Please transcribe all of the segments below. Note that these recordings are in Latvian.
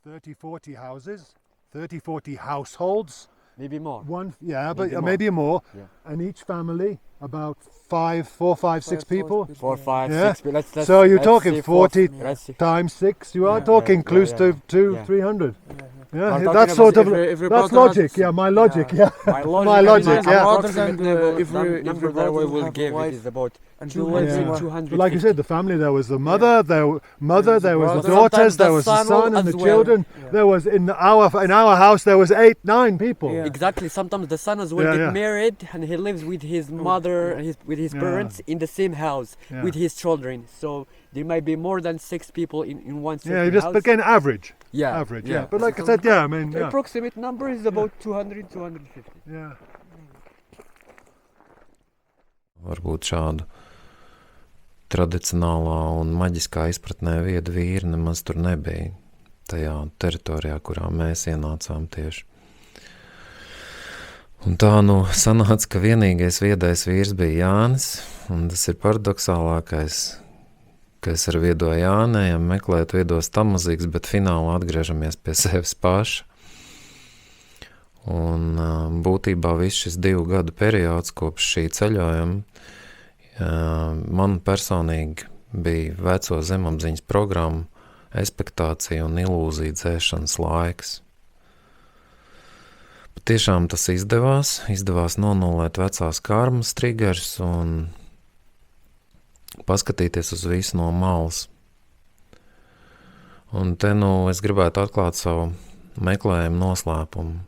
30, 40 houses, 30, 40 households. Maybe more. Maybe more. Yeah. And each family, about 4, 5, 6 people. 4, 5, Yeah. 6. Let's So you're let's talking say 40 let's see. times 6. You are Yeah. talking Yeah, close yeah, to yeah. 200, Yeah. 300. We're Yeah, talking that's about sort of every that's brother logic. has- Yeah, my logic. Yeah, My logic, my logic. my Yeah. brothers and, Approximate every number that we brother will have a give it wife is about and he lives Yeah. in Yeah. 250. But like you said, the family, there was the mother, there was the brother. daughters, Sometimes there the was the son son and as the well. children. Yeah. There was in our house there was 8, 9 people. Yeah. Exactly. Sometimes the son as well Yeah, get yeah. married and he lives with his mother, with his Yeah. parents in the same house Yeah. with his children. So there might be more than 6 people in one certain Yeah, you just house. again average. Yeah. Average. Yeah. But like I said, The yeah. approximate number is about 200, 250. Yeah. Varbūt šādu tradicionālā un maģiskā izpratnē viedu vīri nemaz tur nebija tajā teritorijā, kurā mēs ienācām tieši. Un tā sanāca, ka vienīgais viedais vīrs bija Jānis, un tas ir paradoxālākais, ka es ar viedo Jānējam meklētu viedos tamazīgs, bet fināli atgriežamies pie sevis paša. Un būtībā viss šis 2 gadu periods kopš šī ceļojuma man personīgi bija veco zemapziņas programmu, ekspektācija un ilūzija dzēšanas laiks. Patiešām tas izdevās nonulēt vecās karmas triggers un paskatīties uz visu no malas. Un te es gribētu atklāt savu meklējumu noslēpumu.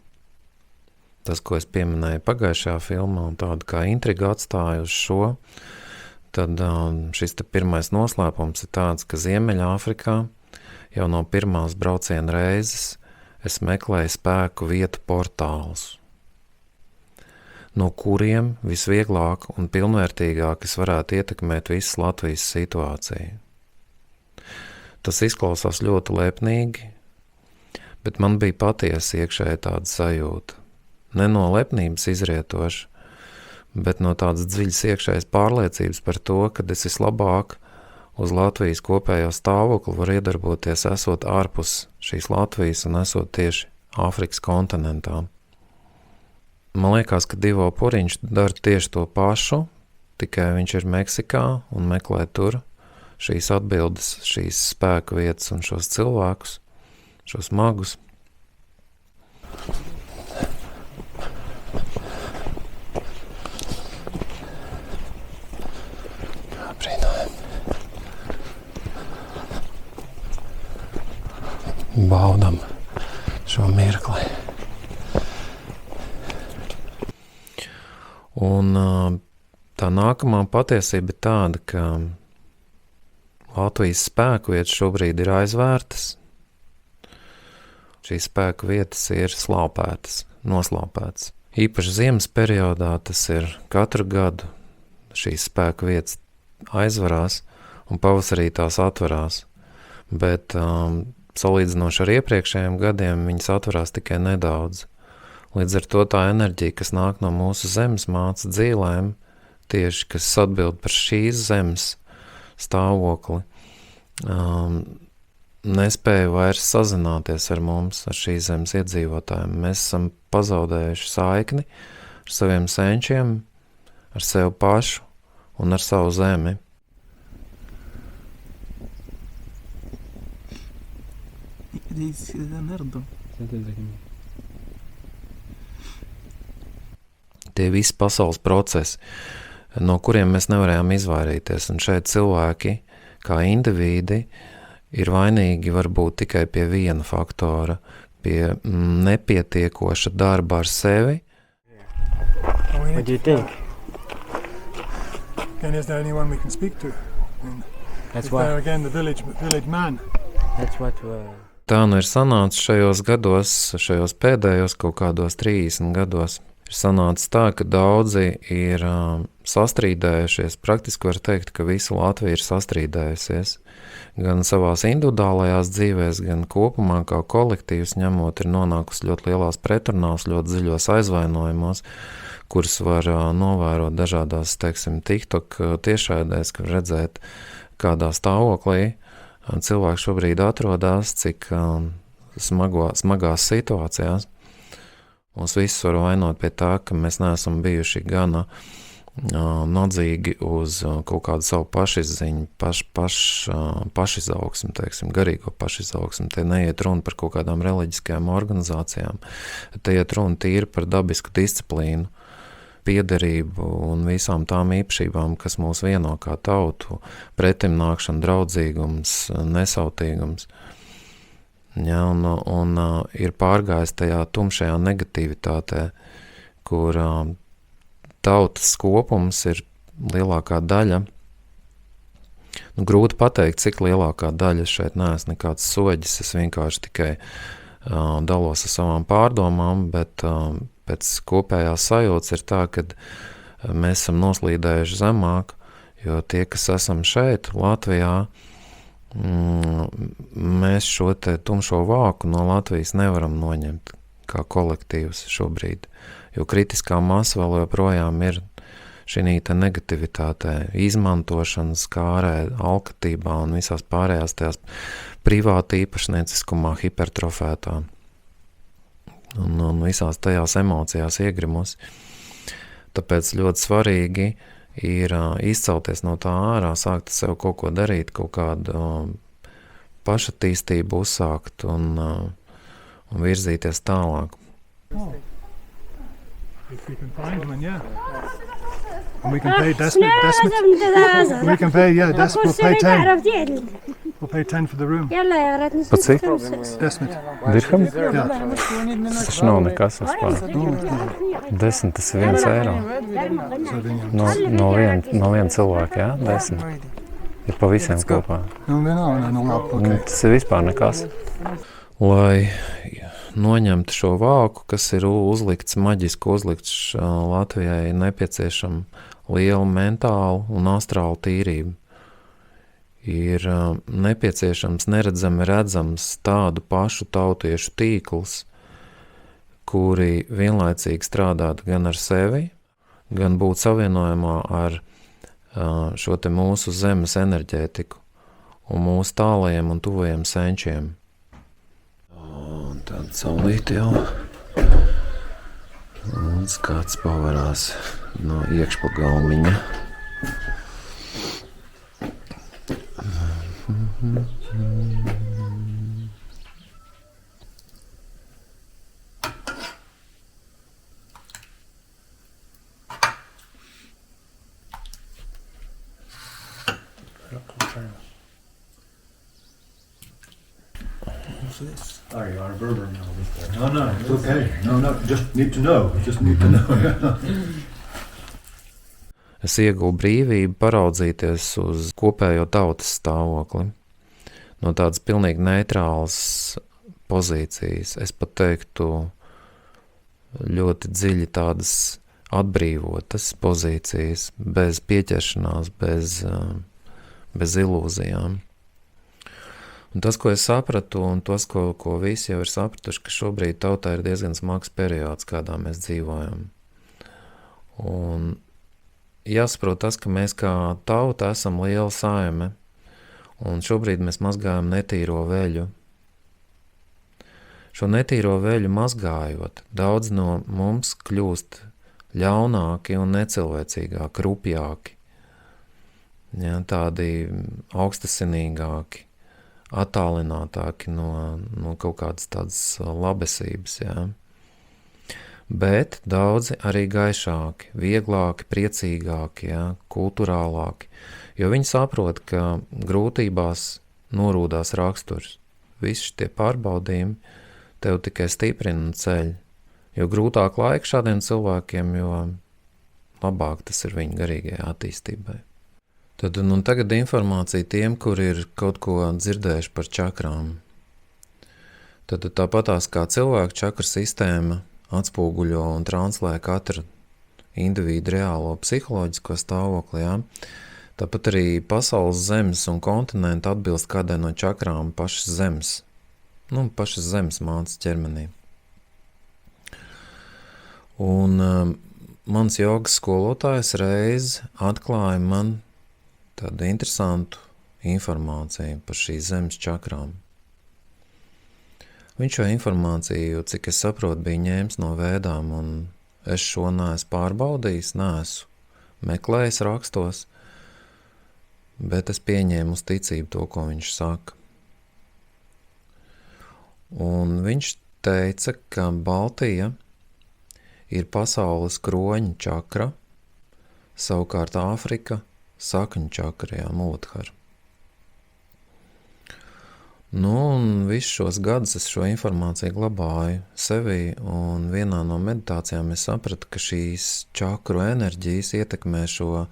Tas, ko es pieminēju pagājušajā filmā, un tādu kā intrigu atstāju uz šo, tad šis te pirmais noslēpums ir tāds, ka Ziemeļāfrikā jau no pirmās brauciena reizes es meklēju spēku vietu portālus, no kuriem visvieglāk un pilnvērtīgāk es varētu ietekmēt visas Latvijas situāciju. Tas izklausās ļoti lepnīgi, bet man bija patiesi iekšēji tāda sajūta. Ne no lepnības izrietoša, bet no tādas dziļas iekšējas pārliecības par to, ka es vislabāk uz Latvijas kopējo stāvokli var iedarboties esot ārpus šīs Latvijas un esot tieši Āfrikas kontinentā. Man liekas, ka Divo Puriņš dara tieši to pašu, tikai viņš ir Meksikā un meklē tur šīs atbildes, šīs spēku vietas un šos cilvēkus, šos magus. Baudam šo mirkli. Un tā nākamā patiesība ir tāda, ka Latvijas spēku vietas šobrīd ir aizvērtas. Šīs spēku vietas ir slāpētas, noslāpētas. Īpaši ziemas periodā tas ir katru gadu šīs spēku vietas aizvarās un pavasarī tās atverās. Bet salīdzinoši ar iepriekšējiem gadiem viņas atverās tikai nedaudz. Līdz ar to tā enerģija, kas nāk no mūsu zemes māca dzīlēm, tieši kas atbild par šīs zemes stāvokli, nespēja vairs sazināties ar mums, ar šīs zemes iedzīvotājiem. Mēs esam pazaudējuši saikni ar saviem senčiem, ar sevi pašu un ar savu zemi. Tie visi pasaules procesi, no kuriem mēs nevarējām izvairīties, un šeit cilvēki, kā indivīdi, ir vainīgi varbūt tikai pie viena faktora, pie nepietiekoša darba ar sevi. What do you think? And is there anyone we can speak to? That's what. Again, the village man. That's what. Tā ir sanācis šajos gados, šajos pēdējos kaut kādos 30 gados. Ir sanācis tā, ka daudzi ir sastrīdējušies, praktiski var teikt, ka visa Latvija ir sastrīdējusies. Gan savās individuālajās dzīvēs, gan kopumā kā kolektīvs ņemot ir nonākusi ļoti lielās pretrunās, ļoti dziļos aizvainojumos, kurus var novērot dažādās, teiksim, TikTok tiešraidēs, ka redzēt, kādā stāvoklī cilvēks šobrīd atrodas, cik smagās situācijās. Mums visus var vainot pie tā, ka mēs neesam bijuši gana nadzīgi uz kaut kādu savu pašizziņu, pašizaugsmi, teiksim, garīgo pašizaugsmi. Te neiet runa par kaut kādām reliģiskajām organizācijām. Te iet runa tīri par dabisku disciplīnu, piederību un visām tām īpašībām, kas mūs vieno kā tautu, pretimnākšana, draudzīgums, nesautīgums. Ja, un ir pārgājis tajā tumšajā negativitātē, kur tautas kopums ir lielākā daļa. Grūti pateikt, cik lielākā daļa šeit neesmu nekāds soģis, es vienkārši tikai dalos ar savām pārdomām, bet pēc kopējās sajūtas ir tā, ka mēs esam noslīdējuši zemāk, jo tie, kas esam šeit, Latvijā, mēs šo te tumšo vāku no Latvijas nevaram noņemt kā kolektīvs šobrīd, jo kritiskā masa vēl joprojām ir šī te negativitātē, izmantošanas, kārē, alkatībā un visās pārējās tajās privāti īpašnieciskumā, hipertrofētā un visās tajās emocijās iegrimus. Tāpēc ļoti svarīgi ir izcelties no tā ārā, sākt sev kaut ko darīt, kaut kādu pašattīstību uzsākt un virzīties tālāk. Oh. If we can find one, yeah. And we can pay Desmond. We can pay, yeah, Desmond. We'll pay 10 for the room. Pa cik? Desmond. Dirham? Jā. Tas taču nav nekas vispār. 10, tas ir 1 eiro. No viena cilvēka, jā? 10. Ir pa visiem kopā. Tas ir vispār nekas. Lai noņemtu šo vāku, kas ir uzlikts, maģiski uzlikts Latvijai, nepieciešama liela mentāla un astrāla tīrība. Ir nepieciešams neredzami redzams tādu pašu tautiešu tīkls, kuri vienlaicīgi strādātu gan ar sevi, gan būt savienojumā ar šo te mūsu zemes enerģētiku un mūsu tālajiem un tuvajiem senčiem. Un tāda saulīte jau un skats pavarās no iekšpagalmiņa. This? Oh, you are a Berber now. No, it's okay. No, just need to know. Just need to know. Es ieguvu brīvību paraudzīties uz kopējo tautas stāvokli. No tādas pilnīgi neitrālas pozīcijas. Es pat teiktu ļoti dziļi tādas atbrīvotas pozīcijas, bez pieķeršanās, bez ilūzijām. Un tas, ko es sapratu, un tas, ko visi jau ir sapratuši, ka šobrīd tautā ir diezgan smags periods, kādā mēs dzīvojam. Un jāsaprot tas, ka mēs kā tauta esam liela saime, un šobrīd mēs mazgājam netīro veļu. Šo netīro veļu mazgājot, daudz no mums kļūst ļaunāki un necilvēcīgāki, rupjāki, ja, tādi augstasinīgāki, attālinātāki no kaut kādas tādas labesības, jā. Bet daudzi arī gaišāki, vieglāki, priecīgāki, jā, kulturālāki, jo viņi saprot, ka grūtībās norūdās raksturs. Visi tie pārbaudījumi tev tikai stiprina un ceļ, jo grūtāk laika šādiem cilvēkiem, jo labāk tas ir viņu garīgajai attīstībai. Tad tagad informācija tiem, kur ir kaut ko dzirdējuši par čakrām. Tad tāpatās kā cilvēku čakra sistēma atspoguļo un translē katru individu reālo psiholoģisko stāvokli, jā. Tāpat arī pasaules zemes un kontinenti atbilst kādai no čakrām pašas zemes mātes ķermenī. Un mans jogas skolotājs reiz atklāja man tādu interesantu informāciju par šīs zemes čakrām. Viņš šo informāciju, cik es saprotu, bija ņēmis no vēdām, un es šo neesmu pārbaudījis, neesmu meklējis rakstos, bet es pieņēmu uz ticību to, ko viņš saka. Un viņš teica, ka Baltija ir pasaules kroņa čakra, savukārt Āfrika sakņu čakra, Mūladhara. Nu, un visus šos gadus es šo informāciju glabāju sevī, un vienā no meditācijām es sapratu, ka šīs čakru enerģijas ietekmē šo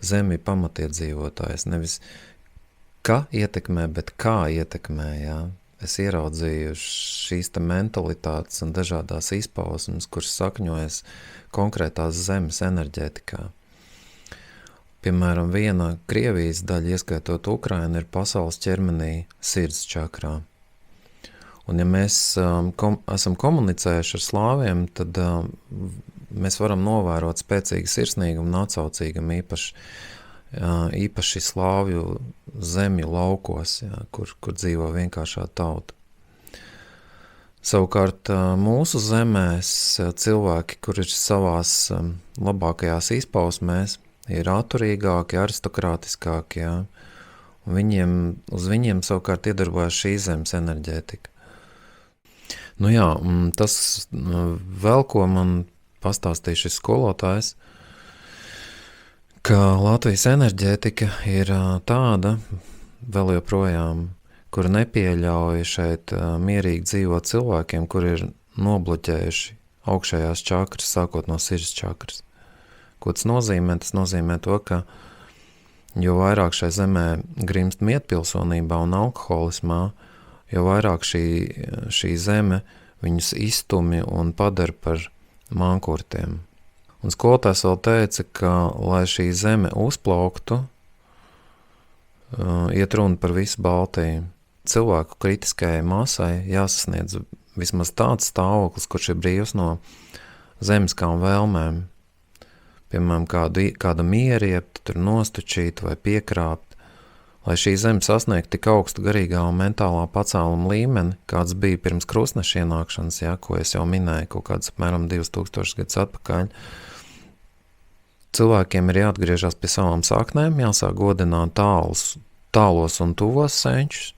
zemi pamatiedzīvotājs. Nevis ka ietekmē, bet kā ietekmē, jā. Es ieraudzīju šīs te mentalitātes un dažādās izpausmes, kuras sakņojas konkrētās zemes enerģētikā. Piemēram, viena Krievijas daļa, ieskaitot Ukrainu, ir pasaules ķermenī sirds čakrā. Un ja mēs esam komunicējuši ar slāviem, tad mēs varam novērot spēcīgu sirsnīgumu un atsaucīgumu īpaši slāvju zemju laukos, kur dzīvo vienkāršā tauta. Savukārt mūsu zemēs cilvēki, kur ir savās labākajās izpausmēs, ir atturīgāki, aristokrātiskāki, un uz viņiem savukārt iedarbojas šī zemes enerģētika. Nu jā, tas vēl, ko man pastāstīja šis skolotājs, ka Latvijas enerģētika ir tāda, vēl joprojām, kur nepieļauj šeit mierīgi dzīvot cilvēkiem, kur ir nobloķējuši augšējās čakras, sākot no sirds čakras. Ko tas nozīmē? Tas nozīmē to, ka jo vairāk šai zemē grimst mietpilsonībā un alkoholismā, jo vairāk šī zeme viņus izstumi un padara par mankurtiem. Un skolotājs vēl teica, ka, lai šī zeme uzplauktu, iet runa par visu Baltiju. Cilvēku kritiskajai masai jāsasniedz vismaz tāds stāvoklis, kurš ir brīvs no zemiskām vēlmēm. Piemēram, kāda mieriept, tur nostučīt vai piekrāpt, lai šī zeme sasniegtu tik augstu garīgā un mentālā pacēluma līmeni, kāds bija pirms krustneša ienākšanas, ko es jau minēju, kaut kāds apmēram 2000 gadus atpakaļ. Cilvēkiem ir jāatgriežas pie savām saknēm, jāsāk godināt tālos un tuvos senčus,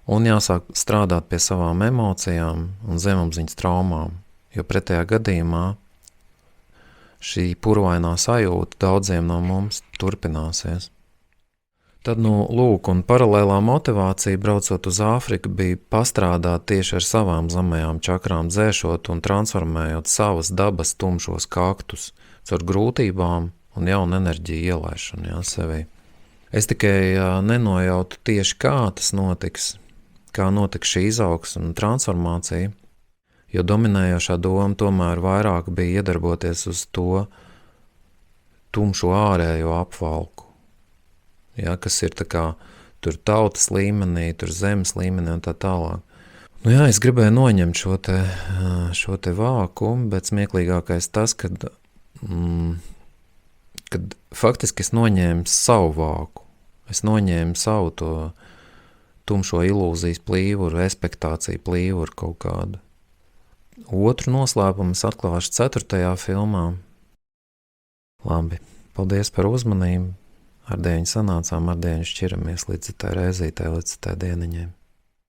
un jāsāk strādāt pie savām emocijām un zemapziņas traumām, jo pretējā gadījumā šī purvainā sajūta daudziem no mums turpināsies. Tad, lūk, un paralēlā motivācija braucot uz Āfriku bija pastrādāt tieši ar savām zemajām čakrām, dzēšot un transformējot savas dabas tumšos kaktus caur grūtībām un jaunu enerģiju ielaišanu sevī. Es tikai nenojautu tieši kā tas notiks, kā notiks šī izaugsme un transformācija, jo dominējošā doma tomēr vairāk bija iedarboties uz to tumšo ārējo apvalku. Kas ir tā kā tur tautas līmenī, tur zemes līmenī un tā tālāk. Es gribēju noņemt šo te vākumu, bet smieklīgākais tas, kad faktiski es noņēmu savu vāku. Es noņēmu savu to tumšo ilūzijas plīvuru, espektāciju plīvuru kaut kādu. Otru noslēpumu es atklāšu 4. filmā. Labi, paldies par uzmanību. Ar Dievu sanācām, ar Dievu šķiramies līdz tai reizītē, līdz tai dieniņai.